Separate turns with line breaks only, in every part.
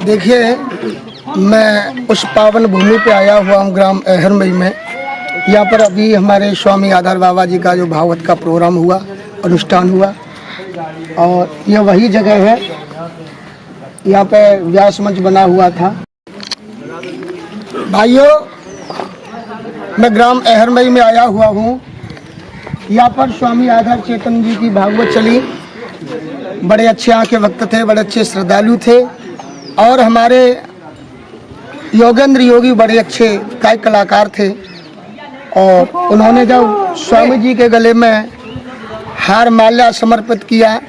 देखिए, मैं उस पावन भूमि पे आया हुआ हूँ ग्राम अहरमई में। यहाँ पर अभी हमारे स्वामी आधार बाबा जी का जो भागवत का प्रोग्राम हुआ, अनुष्ठान हुआ, और यह वही जगह है। यहाँ पे व्यास मंच बना हुआ था। भाइयों, मैं ग्राम अहरमई में आया हुआ हूँ। यहाँ पर स्वामी आधार चेतन जी की भागवत चली। बड़े अच्छे यहाँ के वक्त थे, बड़े अच्छे श्रद्धालु थे, और हमारे योगेंद्र योगी बड़े अच्छे गायक कलाकार थे। और उन्होंने जब स्वामी जी के गले में हार माल्या समर्पित किया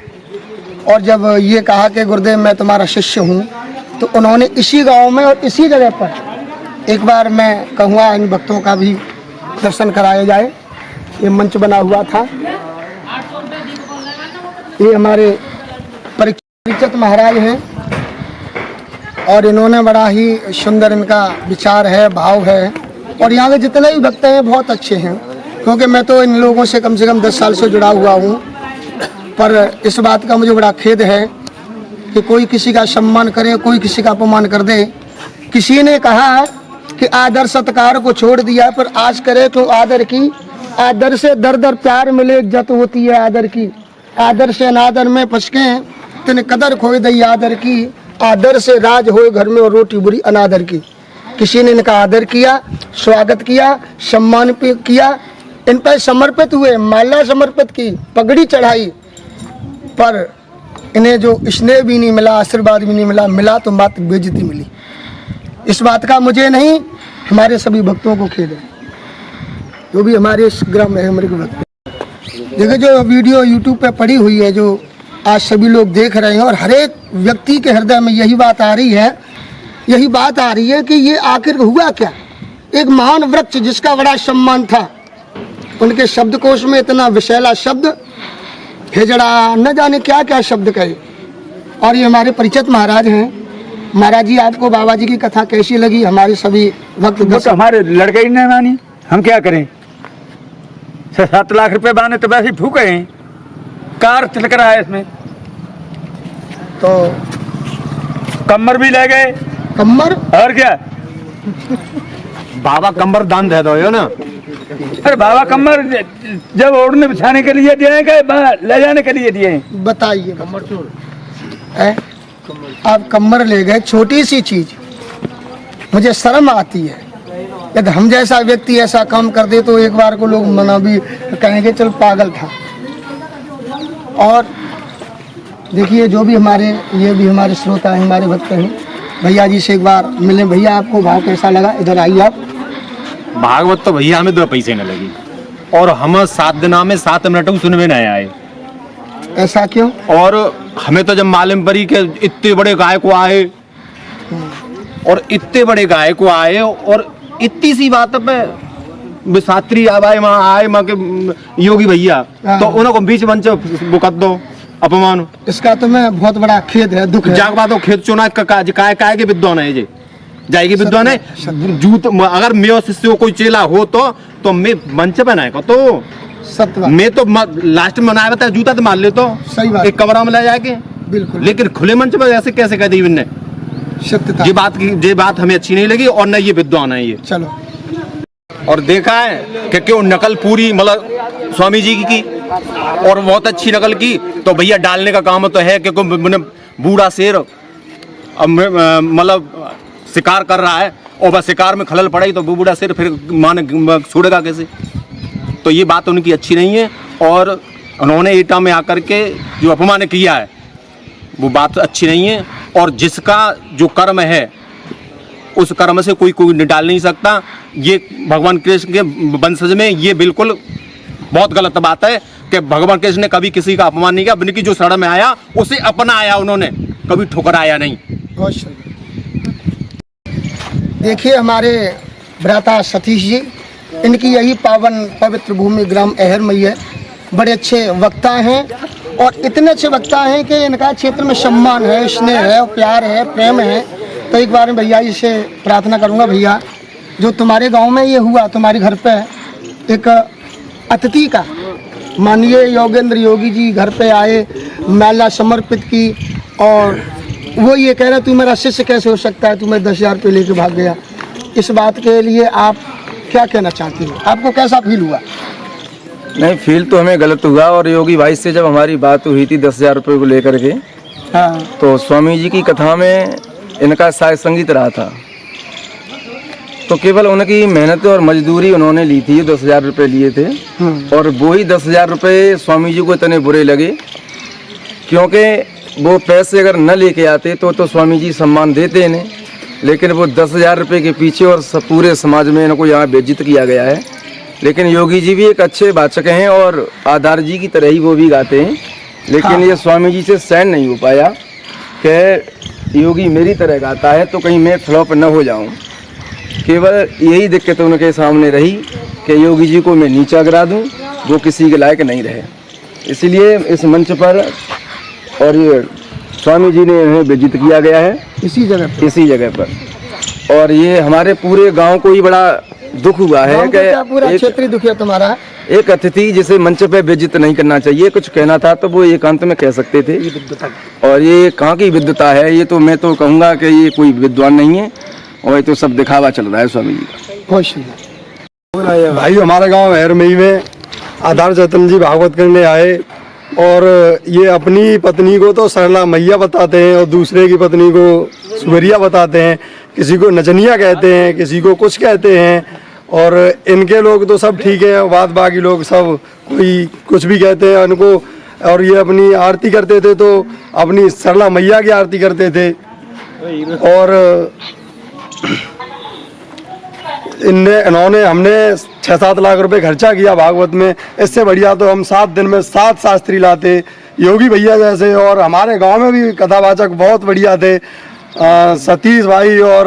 और जब ये कहा कि गुरुदेव मैं तुम्हारा शिष्य हूँ, तो उन्होंने इसी गांव में और इसी जगह पर एक बार मैं कहूँगा इन भक्तों का भी दर्शन कराया जाए। ये मंच बना हुआ था। ये हमारे परिचित महाराज हैं और इन्होंने बड़ा ही सुंदर इनका विचार है, भाव है, और यहाँ के जितने भी भक्त हैं बहुत अच्छे हैं। क्योंकि मैं तो इन लोगों से कम 10 साल से जुड़ा हुआ हूँ, पर इस बात का मुझे बड़ा खेद है कि कोई किसी का सम्मान करे, कोई किसी का अपमान कर दे। किसी ने कहा कि आदर सत्कार को छोड़ दिया, पर आज करे तो आदर की। आदर से दर दर प्यार मिले, इज्जत होती है आदर की। आदर से अनादर में फसके, तेने कदर खोई दई आदर की। आदर से राज होए घर में और रोटी बुरी अनादर की। किसी ने इनका आदर किया, स्वागत किया, सम्मान किया, इन पर समर्पित हुए, माला समर्पित की, पगड़ी चढ़ाई, पर इन्हें जो स्नेह भी नहीं मिला, आशीर्वाद भी नहीं मिला। मिला तो मात्र बेइज्जती मिली। इस बात का मुझे नहीं, हमारे सभी भक्तों को खेद है, जो भी हमारे इस ग्राम अहरमई के भक्त हैं। देखिए, जो वीडियो यूट्यूब पे पड़ी हुई है, जो आज सभी लोग देख रहे हैं, और हर एक व्यक्ति के हृदय में यही बात आ रही है कि ये आखिर हुआ क्या। एक महान वृक्ष जिसका बड़ा सम्मान था, उनके शब्दकोश में इतना विशैला शब्द, हिजड़ा, न जाने क्या क्या शब्द कहे। और ये हमारे परिचित महाराज हैं। महाराज जी, आपको बाबा जी की कथा कैसी लगी? हमारे सभी भक्त
वो तो हमारे लड़के ही नहीं मानी, हम क्या करें। 7 लाख रुपए बाने तो वैसे ही फूके हैं। कार तिलक रहा है इसमें,
तो
कमर भी ले गए।
कमर
और क्या?
बाबा कमर दान दे दो ना।
अरे बाबा कमर जब ओढ़ने बिछाने के लिए दिए हैं, ले जाने के लिए दिए हैं।
बताइए, कमर चोर है, आप कमर ले गए, छोटी सी चीज। मुझे शर्म आती है, यदि हम जैसा व्यक्ति ऐसा काम कर दे तो एक बार को लोग मना भी कहेंगे चल पागल था। और देखिए, जो भी हमारे ये भी हमारे श्रोता हैं, हमारे भक्त हैं, भैया जी से एक बार मिले। भैया, आपको भाव कैसा लगा? इधर आइए आप।
भागवत तो भैया हमें 2 पैसे न लगी, और हम 7 दिना में 7 मिनट सुनवे नहीं आए।
ऐसा क्यों? और
हमें तो जब मालूम पड़ी के इतने बड़े गायक आए, और इतने बड़े गायक आए, और इतनी सी बात पे शास्त्री आए माँ के योगी भैया, तो उनको बीच मंच बुकत दो अपमान। इसका तो मैं बहुत बड़ा खेद है, दुख है। जाग बात खेद चुना काय के विद्वान है ये जाएगी विद्वान है। जूत अगर मैं शिष्य को कोई चेला हो तो मैं मंच पे ना तो सत्य मैं तो लास्ट में मनाया था, जूता तो मार ले तो सही बात, एक कमरा में ले जाके बिल्कुल। लेकिन खुले मंच पर ऐसे कैसे कह दी इनने? सत्यता ये बात हमें अच्छी नहीं लगी, और न ये विद्वान है ये। चलो, और देखा है कि क्यों नकल पूरी मतलब स्वामी जी की और बहुत अच्छी नकल की। तो भैया डालने का काम तो है, क्योंकि बूढ़ा शेर मतलब शिकार कर रहा है, और बस शिकार में खलल पड़े तो बूढ़ा शेर फिर मान छोड़ेगा कैसे? तो ये बात उनकी अच्छी नहीं है, और उन्होंने ईटा में आकर के जो अपमान किया है वो बात अच्छी नहीं है। और जिसका जो कर्म है उस कर्म से कोई निकाल नहीं सकता। ये भगवान कृष्ण के वंशज में ये बिल्कुल बहुत गलत बात है कि भगवान कृष्ण ने कभी किसी का अपमान नहीं किया, बल्कि जो शरण में आया उसे अपना आया, उन्होंने कभी ठुकराया नहीं।
देखिए, हमारे भ्राता सतीश जी, इनकी यही पावन पवित्र भूमि ग्राम अहरमई है। बड़े अच्छे वक्ता हैं, और इतने अच्छे वक्ता हैं कि इनका क्षेत्र में सम्मान है, स्नेह है, प्यार है, प्रेम है। तो एक बार भैया जी से प्रार्थना करूंगा, भैया जो तुम्हारे गांव में ये हुआ, तुम्हारे घर पे एक अतिथि का, माननीय योगेंद्र योगी जी घर पे आए, माला समर्पित की, और वो ये कह रहे तू मेरा शिष्य कैसे हो सकता है, तू मैं 10,000 रुपये लेके भाग गया। इस बात के लिए आप क्या कहना चाहती हो, आपको कैसा फील हुआ?
नहीं, फील तो हमें गलत हुआ। और योगी भाई से जब हमारी बात हुई थी 10,000 रुपये को लेकर के,
हाँ,
तो स्वामी जी की कथा में इनका साय संगीत रहा था। तो केवल उनकी मेहनत और मजदूरी उन्होंने ली थी, 10,000 रुपये लिए थे। और वो ही 10,000 रुपये स्वामी जी को इतने बुरे लगे, क्योंकि वो पैसे अगर न लेके आते तो स्वामी जी सम्मान देते इन्हें। लेकिन वो 10,000 रुपये के पीछे और पूरे समाज में इनको यहाँ बेइज्जत किया गया है। लेकिन योगी जी भी एक अच्छे वाचक हैं और आधार जी की तरह ही वो भी गाते हैं। लेकिन ये स्वामी जी से सहन नहीं हो पाया कि योगी मेरी तरह गाता है तो कहीं मैं फ्लॉप न हो जाऊं। केवल यही दिक्कत उनके सामने रही कि योगी जी को मैं नीचा गिरा दूं, वो किसी के लायक नहीं रहे। इसलिए इस मंच पर और ये स्वामी जी ने इन्हें बेइज्जत किया गया है
इसी जगह
पर। और ये हमारे पूरे गांव को ही बड़ा दुख हुआ है कि
पूरा क्षेत्रीय दुख है तुम्हारा।
एक अतिथि जिसे मंच पे बेइज्जत नहीं करना चाहिए, कुछ कहना था तो वो एकांत में कह सकते थे। और ये कहाँ की विद्वता है, ये तो मैं तो कहूँगा कि ये कोई विद्वान नहीं है और ये तो सब दिखावा चल रहा है स्वामी जी का।
बहुत सुंदर।
भाई हमारे गांव हैरमई में आधार चैतन्य जी भागवत करने आए और ये अपनी पत्नी को तो सरला मैया बताते हैं और दूसरे की पत्नी को सुवरिया बताते हैं, किसी को नचनिया कहते हैं, किसी को कुछ कहते हैं। और इनके लोग तो सब ठीक है, बाकी लोग सब कोई कुछ भी कहते हैं उनको। और ये अपनी आरती करते थे तो अपनी सरला मैया की आरती करते थे। और इन्होंने हमने 6-7 लाख रुपए खर्चा किया भागवत में। इससे बढ़िया तो हम 7 दिन में 7 शास्त्री लाते, योगी भैया जैसे। और हमारे गांव में भी कथावाचक बहुत बढ़िया थे, सतीश भाई और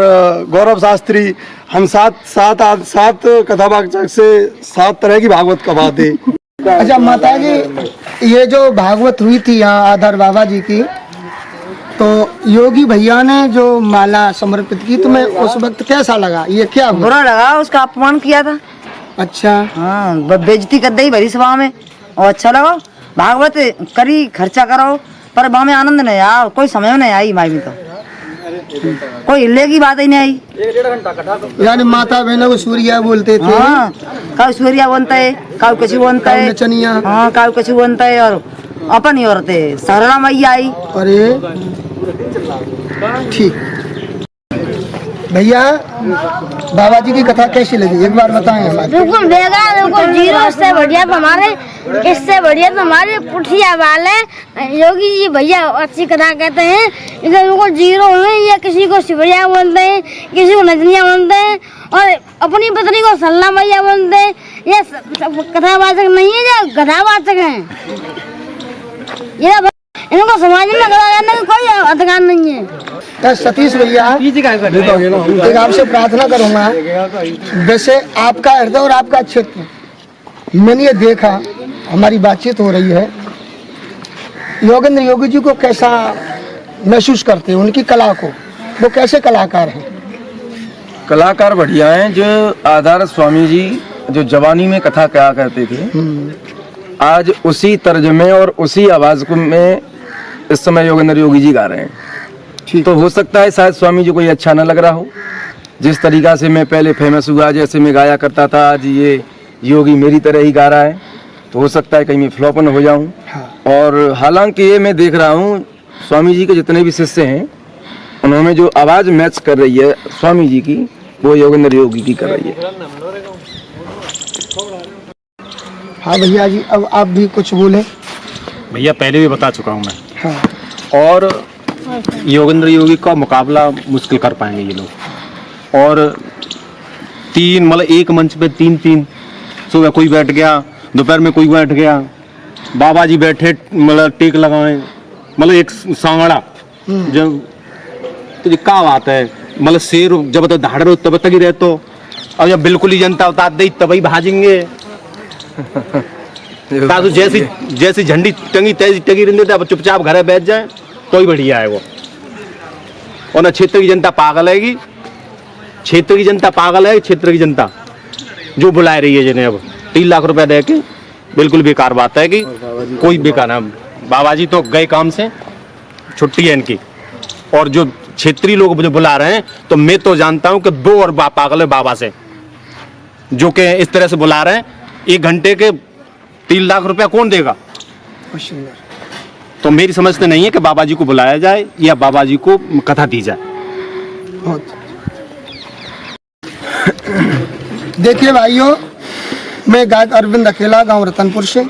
गौरव शास्त्री। हम सात कथावाचक से 7 तरह की भागवत कवाते।
अच्छा माता जी, ये जो भागवत हुई थी यहाँ आधार बाबा जी की, तो योगी भैया ने जो माला समर्पित की, तुम्हें उस वक्त कैसा लगा? ये क्या हुआ?
बुरा लगा, उसका अपमान किया था।
अच्छा,
हाँ, बेइज्जती कर दी भरी सभा में। और अच्छा लगा, भागवत करी, खर्चा करो, पर वहाँ में आनंद नहीं आया, कोई समय में नहीं आई। माई में तो कोई हिलने की बात ही नहीं आई।
यानी माता बहनों को सूर्या बोलते थे।
हाँ, काउ सूर्या बनता है, काउ कछु बनता है,
नचनिया।
हाँ, काउ कछु बनता है। और अपन ही औरतें सरला मैया आई।
अरे ठीक। भैया, बाबा जी की कथा कैसी लगी, एक बार बताएं हमारे।
बिल्कुल बेकार, बिल्कुल जीरो। इससे बढ़िया तो हमारे पुठिया वाले योगी जी भैया अच्छी कथा कहते हैं। इधर बिल्कुल जीरो है, ये किसी को शिवरिया बोलते हैं, किसी को नजनिया बोलते हैं और अपनी पत्नी को सल्ला मैया बोलते हैं। ये कथावाचक नहीं है, ये गधावाचक हैं। ये इनको समाज में गधा करने का कोई अधिकार नहीं है।
सतीश भैया, एक आपसे प्रार्थना करूंगा। वैसे आपका हृदय और आपका क्षेत्र, मैंने ये देखा, हमारी बातचीत हो रही है, योगेंद्र योगी जी को कैसा महसूस करते हैं, उनकी कला को, वो कैसे कलाकार हैं?
कलाकार बढ़िया हैं। जो आधार स्वामी जी जो जवानी में कथा क्या करते थे, आज उसी तर्जमे और उसी आवाज में इस समय योगेंद्र योगी जी गा रहे हैं। तो हो सकता है शायद स्वामी जी को ये अच्छा न लग रहा हो। जिस तरीका से मैं पहले फेमस हुआ, जैसे मैं गाया करता था, आज ये योगी मेरी तरह ही गा रहा है, तो हो सकता है कहीं मैं फ्लॉप न हो जाऊं। और हालांकि ये मैं देख रहा हूँ स्वामी जी के जितने भी शिष्य हैं, उन्होंने जो आवाज मैच कर रही है स्वामी जी की, वो योगेंद्र योगी की कर रही है।
हाँ भैया जी, अब आप भी कुछ बोले।
भैया पहले भी बता चुका हूँ मैं।
हाँ।
और योगेंद्र योगी का मुकाबला मुश्किल कर पाएंगे ये लोग। और मतलब एक मंच पे 3-3, सुबह कोई बैठ गया, दोपहर में कोई बैठ गया, बाबा जी बैठे मतलब टेक लगाए, मतलब एक सांगड़ा जब तो ये क्या बात है। मतलब शेर जब तक धाड़ रहे तब तक ही रहते, अब जब बिल्कुल ही जनता उतार दे तभी भाजेंगे। तो जैसी झंडी टंगी तैसी टंगी रहने थे, अब चुपचाप घर बैठ जाए, कोई बढ़िया है वो। और ना क्षेत्र की जनता पागल है, क्षेत्र की जनता पागल है। क्षेत्र की जनता जो बुला रही है जिन्हें अब 3 लाख रुपए दे के, बिल्कुल बेकार बात है कि कोई बेकार है। बाबा जी तो गए काम से, छुट्टी है इनकी।
और जो क्षेत्रीय लोग मुझे बुला रहे हैं, तो मैं तो जानता हूं कि 2 और पागल है बाबा से, जो कि इस तरह से बुला रहे हैं। 1 घंटे के 3 लाख रुपया कौन देगा?
बहुत सुंदर।
तो मेरी समझ में नहीं है कि बाबा जी को बुलाया जाए या बाबा जी को कथा दी जाए।
बहुत। देखिए भाइयों, मैं गायक अरविंद अकेला, गांव रतनपुर से।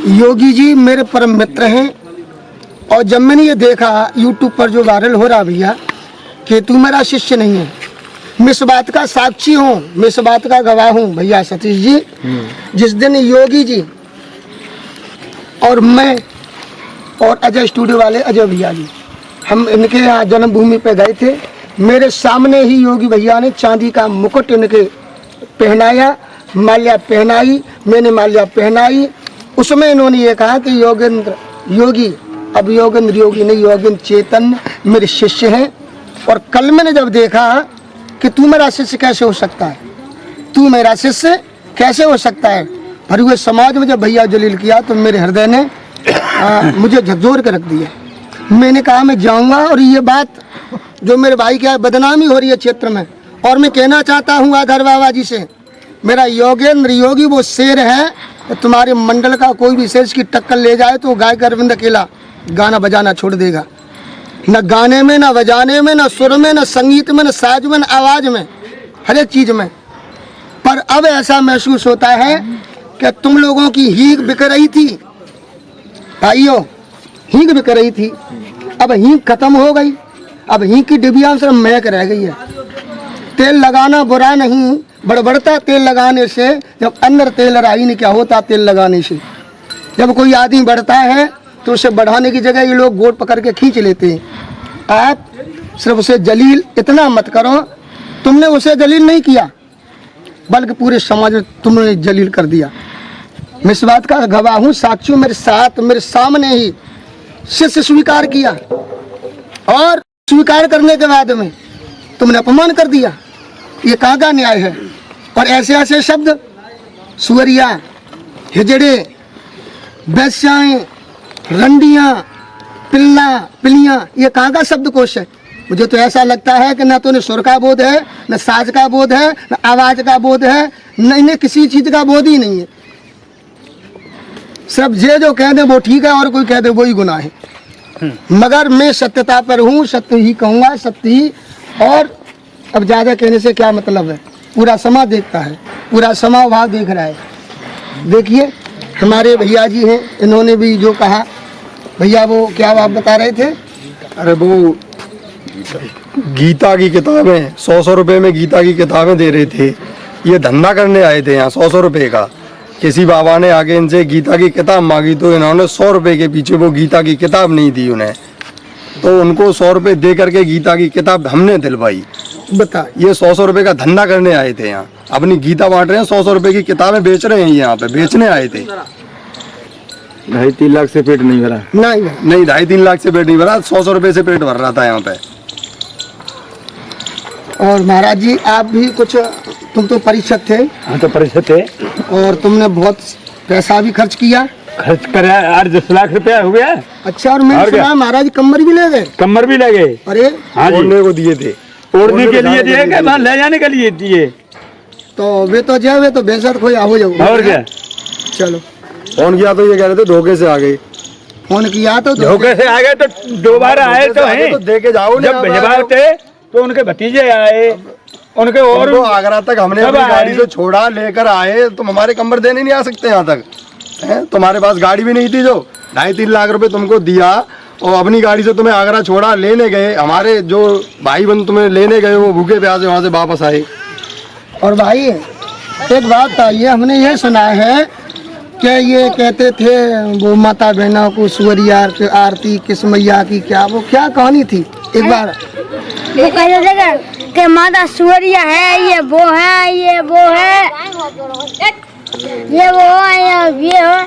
योगी जी मेरे परम मित्र हैं, और जब मैंने ये देखा यूट्यूब पर जो वायरल हो रहा भैया कि तू मेरा शिष्य नहीं है, मैं इस बात का साक्षी हूँ, मैं इस बात का गवाह हूँ भैया सतीश जी। जिस दिन योगी जी और मैं और अजय स्टूडियो वाले अजय भैया जी, हम इनके यहाँ जन्मभूमि पे गए थे, मेरे सामने ही योगी भैया ने चांदी का मुकुट इनके पहनाया, माल्या पहनाई, मैंने माल्या पहनाई। उसमें इन्होंने ये कहा कि योगेंद्र योगी, अब योगेंद्र योगी नहीं, योगेंद्र चैतन्य मेरे शिष्य हैं। और कल मैंने जब देखा कि तू मेरा शिष्य कैसे हो सकता है, तू मेरा शिष्य कैसे हो सकता है, भरे हुए समाज में जब भैया जलील किया तो मेरे हृदय ने मुझे झकझोर कर रख दिया। मैंने कहा मैं जाऊंगा, और ये बात जो मेरे भाई की बदनामी हो रही है क्षेत्र में, और मैं कहना चाहता हूँ आधार बाबा जी से, मेरा योगेंद्र योगी वो शेर है, तुम्हारे मंडल का कोई भी शेर की टक्कर ले जाए तो गायक अरविंद अकेला गाना बजाना छोड़ देगा। न गाने में, न बजाने में, न सुर में, न संगीत में, न साज में, न आवाज में, हर एक चीज में। पर अब ऐसा महसूस होता है कि तुम लोगों की हींग बिक रही थी भाइयों, हींग बिक रही थी, अब हींग खत्म हो गई, अब हींग की डिबिया सिर्फ महक रह गई है। तेल लगाना बुरा नहीं, बड़बड़ता तेल लगाने से, जब अंदर तेल राही नहीं, क्या होता तेल लगाने से। जब कोई आदमी बढ़ता है तो उसे बढ़ाने की जगह ये लोग गोड़ पकड़ के खींच लेते हैं। आप सिर्फ उसे जलील इतना मत करो, तुमने उसे जलील नहीं किया बल्कि पूरे समाज में तुमने जलील कर दिया। मैं इस बात का गवाह हूँ, साक्षी मेरे साथ, मेरे सामने ही शिष्य स्वीकार किया, और स्वीकार करने के बाद में तुमने अपमान कर दिया। ये कहाँ का न्याय है? और ऐसे ऐसे शब्द, सुअरिया, हिजड़े, वैश्याएं, रंडियां, पिल्ला, पिलियां, ये कहाँ का शब्दकोश है? मुझे तो ऐसा लगता है कि न तो इन्हें सुर का बोध है, न साज का बोध है, न आवाज का बोध है, न इन्हें किसी चीज का बोध ही नहीं है। सिर्फ जो कह दे वो ठीक है, और कोई कह दे वो ही गुनाह है। मगर मैं सत्यता पर हूँ, सत्य ही कहूँगा, सत्य ही। और अब ज़्यादा कहने से क्या मतलब है, पूरा समाज देखता है, पूरा समाज भाव देख रहा है। देखिए हमारे भैया जी हैं, इन्होंने भी जो कहा, भैया वो क्या आप बता रहे थे?
अरे वो गीता की किताबें 100 रुपए में गीता की किताबें दे रहे थे, ये धंधा करने आए थे यहाँ 100 रुपए का। किसी बाबा ने आगे इनसे गीता की किताब मांगी तो इन्होंने 100 रुपए के पीछे वो गीता की किताब नहीं दी उन्हें, तो उनको 100 रुपए दे करके गीता की किताब हमने दिलवाई।
बता,
ये 100 रुपए का धंधा करने आए थे यहाँ, अपनी गीता बांट रहे हैं, 100 रुपए की किताबें बेच रहे हैं, यहाँ पे बेचने आए थे।
2.5-3 लाख से पेट नहीं भरा।
नहीं 2.5-3 लाख से पेट नहीं भरा, 100 रुपए से पेट भर रहा था यहाँ पे।
और महाराज जी आप भी कुछ, तुम तो परीक्षक थे।
हाँ तो परिषद थे,
और तुमने बहुत पैसा भी खर्च किया।
खर्च कर 10 लाख रुपया हो गया।
अच्छा, और मैंने सुना महाराज कमर भी ले गए।
कमर भी लगे।
अरे
हाँ जी,
ओढ़ने को दिए थे,
ओढ़ने के लिए दिए कि वहाँ ले जाने के लिए दिए।
तो वे तो जाए, वे तो बेसत कोई हो जाओ।
और क्या,
चलो
फोन किया तो ये कह रहे थे धोखे से आ गए।
फोन किया तो
धोखे से आ गए तो दोबारा आए तो हैं।
तो दे के जाओ।
जब भिजवाए थे तो उनके भतीजे आए, उनके और
आगरा तक हमने अपनी गाड़ी से छोड़ा, लेकर आए, तुम हमारे कमर देने नहीं आ सकते यहाँ तक हैं? तुम्हारे पास गाड़ी भी नहीं थी, जो 2.5-3 लाख रुपए तुमको दिया, और अपनी गाड़ी से तुम्हें आगरा छोड़ा, लेने गए, हमारे जो भाई बहन तुम्हें लेने गए वो भूखे प्यासे वहाँ से वापस आए।
और भाई एक बात था, ये हमने ये सुना है कि ये कहते थे वो माता बहनों को सुअरिया आरती किस मैया की, क्या वो क्या कहानी थी? एक बार
वो कहते थे कि माता सुअरिया है, ये वो है, ये वो है, ये वो है, ये हो।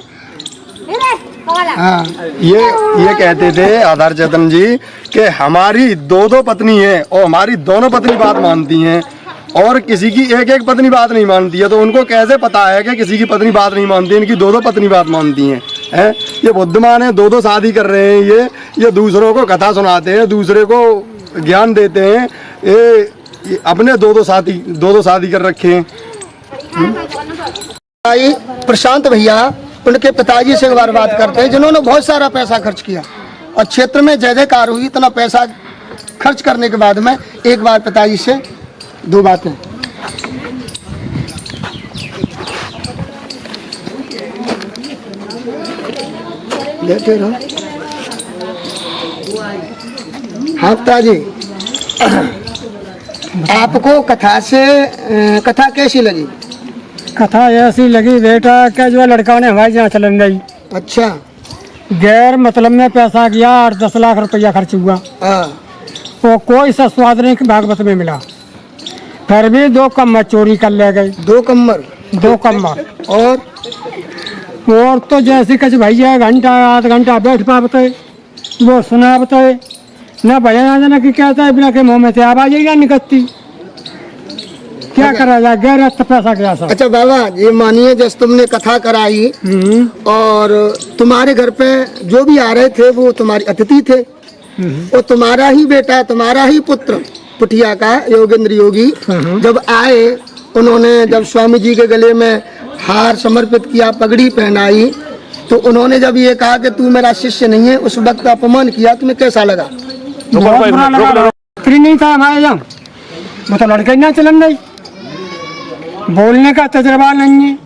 हाँ,
ये कहते थे आधार चेतन जी कि हमारी 2 पत्नी है और हमारी दोनों पत्नी बात मानती हैं, और किसी की एक पत्नी बात नहीं मानती है। तो उनको कैसे पता है कि किसी की पत्नी बात नहीं मानती है, इनकी 2 पत्नी बात मानती हैं? हैं? ये बुद्धिमान है, 2 शादी कर रहे हैं, ये दूसरों को कथा सुनाते हैं, दूसरे को ज्ञान देते हैं। ये अपने दो शादी कर रखे हैं।
भाई प्रशांत भैया, उनके पिताजी से एक बार बात करते हैं जिन्होंने बहुत सारा पैसा खर्च किया और क्षेत्र में जय जयकार हुई। इतना पैसा खर्च करने के बाद में एक बार पिताजी से दो बातें। लेते रहो। हाँ पिताजी, आपको कथा कैसी लगी?
कथा ऐसी लगी बेटा क्या जो लड़का ने हमारी यहाँ चलन गई।
अच्छा।
गैर मतलब में पैसा गया 8-10 लाख रुपया खर्च हुआ।
हाँ।
वो कोई सा स्वाद नहीं भागवत में मिला। फिर भी 2 कम्मर चोरी कर ले गई।
2 कम्मर?
2 कम्मर।
और
तो जैसे कच भैया घंटा आध घंटा बैठ पाते वो सुना बताए न भैया ना कि कहता है बिना के मुँह में से आवाज ही ना निकलती। क्या करा जाए, गैर पैसा गया सब।
अच्छा बाबा, ये मानिए जैसे तुमने कथा कराई और तुम्हारे घर पे जो भी आ रहे थे वो तुम्हारे अतिथि थे, वो तुम्हारा ही बेटा, तुम्हारा ही पुत्र पुठिया का योगेंद्र योगी जब आए, उन्होंने जब स्वामी जी के गले में हार समर्पित किया, पगड़ी पहनाई, तो उन्होंने जब ये कहा कि तू मेरा शिष्य नहीं है, उस वक्त अपमान किया, तुम्हें कैसा लगा?
नहीं था हमारे यहाँ, वो तो लड़के ना चलन नहीं, बोलने का तजर्बा नहीं है।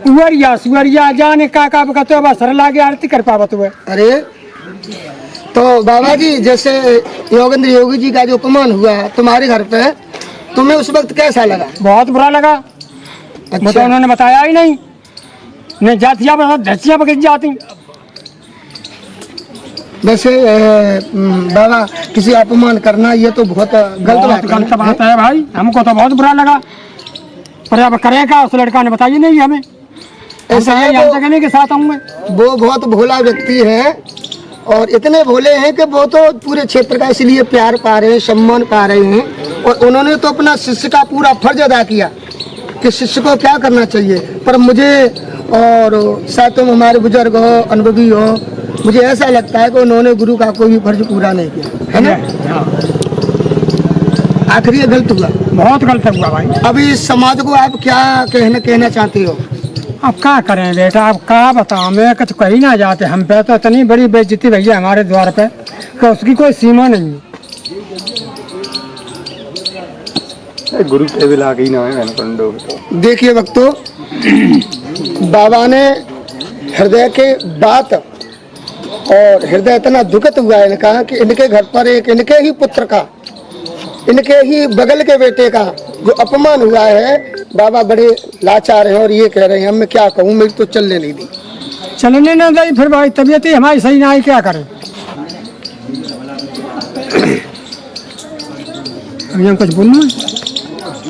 उवरिया सुवरिया जाने का कहते हो सर लागे आरती कर पावत हुए।
अरे तो बाबा जी, जैसे योगेंद्र योगी जी का जो अपमान हुआ तुम्हारे घर पे, तुम्हें उस वक्त कैसा लगा?
बहुत बुरा लगा।
अच्छा।
तो उन्होंने बताया ही नहीं, न जातियाँ धसियाँ पकड़ जाती।
वैसे बाबा, किसी अपमान करना ये तो बहुत गलत
बात है भाई, हमको तो बहुत बुरा लगा, पर अब करेगा उस लड़का ने बताइए नहीं हमें।
ऐसा है
के साथ आऊंगे।
वो बहुत भोला व्यक्ति है और इतने भोले हैं कि वो तो पूरे क्षेत्र का इसलिए प्यार पा रहे हैं, सम्मान पा रहे हैं, और उन्होंने तो अपना शिष्य का पूरा फर्ज अदा किया कि शिष्य को क्या करना चाहिए। पर मुझे और शायद तुम हमारे बुजुर्ग हो, अनुभवी हो, मुझे ऐसा लगता है कि उन्होंने गुरु का कोई भी फर्ज पूरा नहीं किया, है ना? आखिर ये गलत हुआ,
बहुत गलत हुआ भाई।
अभी इस समाज को आप क्या कहना चाहते हो?
अब क्या करें बेटा, अब क्या बताऊं मैं, कुछ कहीं ना जाते हम पे, तो इतनी बड़ी बेइज्जती भैया हमारे द्वार पे कि उसकी कोई सीमा नहीं है।
गुरु के भी लागे ही ना है पंडो।
देखिए भक्तों, बाबा ने हृदय के बात और हृदय इतना दुखित हुआ है इनका कि इनके घर पर एक इनके ही पुत्र का, इनके ही बगल के बेटे का जो अपमान हुआ है, बाबा बड़े लाचार हैं और ये कह रहे हैं, मैं क्या कहूँ, मेरी तो चलने नहीं दी।
चलने ना दी, फिर भाई तबीयत ही हमारी सही ना आई, क्या करें? अभी हम कुछ बोलना